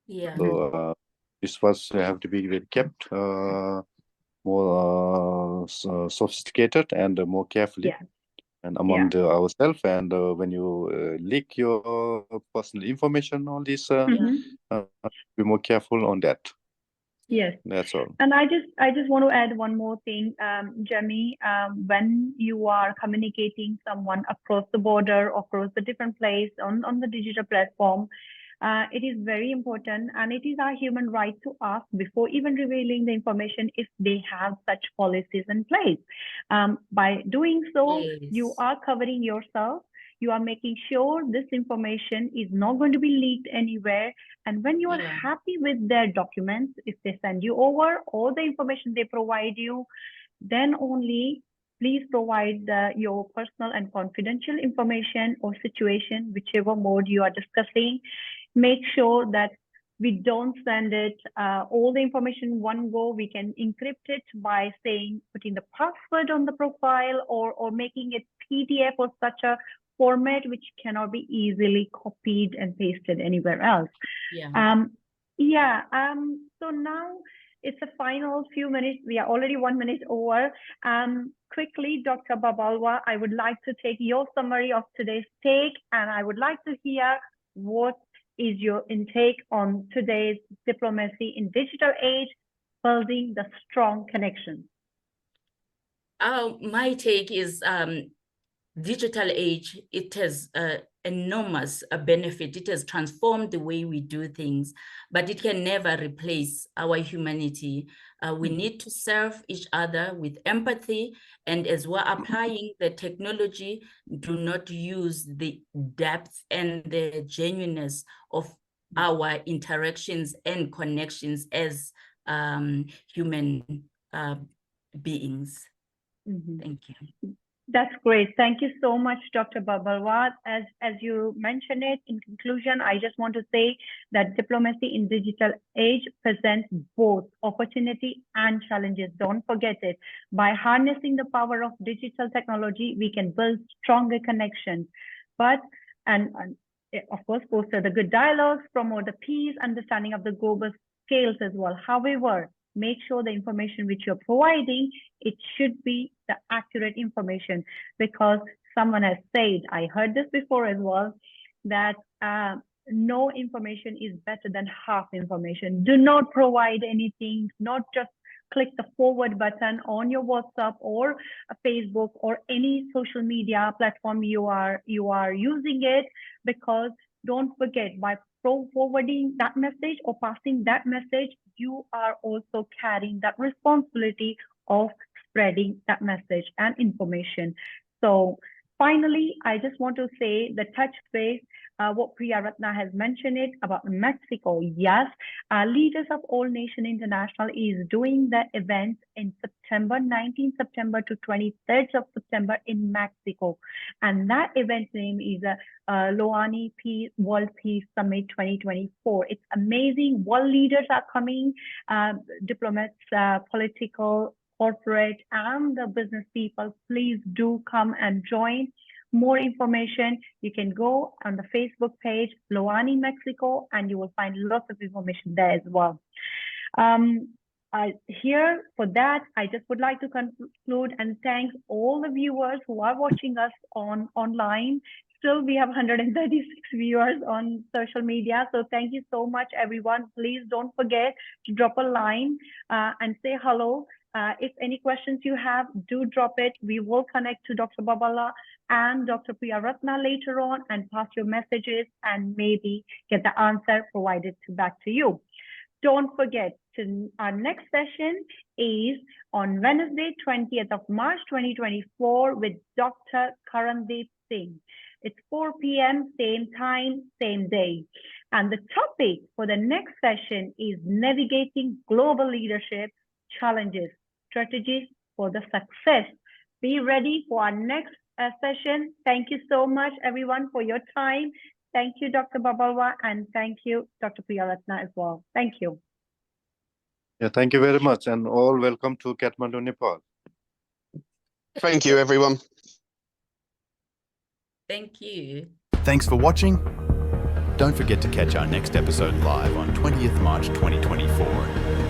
Yeah. So this was have to be kept more sophisticated and more carefully, and among ourselves. And when you leak your personal information, all this, be more careful on that. Yes, that's all. And I just want to add one more thing, Jamie. When you are communicating someone across the border, across the different place on the digital platform, it is very important, and it is our human right to ask before even revealing the information if they have such policies in place. By doing so, you are covering yourself, You are making sure this information is not going to be leaked anywhere. And when you are Yeah. happy with their documents, if they send you over all the information they provide you, then only please provide your personal and confidential information or situation, whichever mode you are discussing. Make sure that we don't send it all the information in one go. We can encrypt it by saying, putting the password on the profile, or making it PDF or such a format which cannot be easily copied and pasted anywhere else. Yeah. So now it's the final few minutes. We are already 1 minute over. Quickly, Dr. Babalwa, I would like to take your summary of today's take, and I would like to hear what is your intake on today's diplomacy in digital age, building the strong connection. My take is digital age, it has enormous benefit. It has transformed the way we do things, but it can never replace our humanity. We need to serve each other with empathy, and as we're applying the technology, do not use the depth and the genuineness of our interactions and connections as human beings. Thank you. That's great. Thank you so much, Dr. Babalwa. As you mentioned it, in conclusion, I just want to say that diplomacy in digital age presents both opportunity and challenges. Don't forget it. By harnessing the power of digital technology, we can build stronger connections. And of course, foster the good dialogues, promote the peace, understanding of the global scales as well. However, make sure the information which you're providing, it should be the accurate information, because someone has said, I heard this before as well, that no information is better than half information. Do not provide anything, not just click the forward button on your WhatsApp or a Facebook or any social media platform you are using it, because don't forget, by forwarding that message or passing that message, you are also carrying that responsibility of spreading that message and information. So finally, I just want to say the touch base, what Piyaratna has mentioned it about Mexico. Yes, Leaders of All Nation International is doing the event in September, 19th September to 23rd of September in Mexico. And that event name is Loani World Peace Summit 2024. It's amazing. World leaders are coming, diplomats, political, corporate, and the business people. Please do come and join. More information, you can go on the Facebook page, Loani Mexico, and you will find lots of information there as well. Here for that, I just would like to conclude and thank all the viewers who are watching us online. Still, we have 136 viewers on social media. So thank you so much, everyone. Please don't forget to drop a line and say hello. If any questions you have, do drop it. We will connect to Dr. Babalwa and Dr. Piyaratna later on and pass your messages and maybe get the answer provided back to you. Don't forget, our next session is on Wednesday, 20th of March, 2024 with Dr. Karandeep Singh. It's 4 p.m., same time, same day. And the topic for the next session is navigating global leadership challenges, strategies for the success. Be ready for our next session. Thank you so much, everyone, for your time. Thank you, Dr. Babalwa, and thank you, Dr. Piyaratna as well. Thank you. Yeah, thank you very much, and all welcome to Kathmandu, Nepal. Thank you, everyone. Thank you. Thanks for watching. Don't forget to catch our next episode live on 20th March 2024.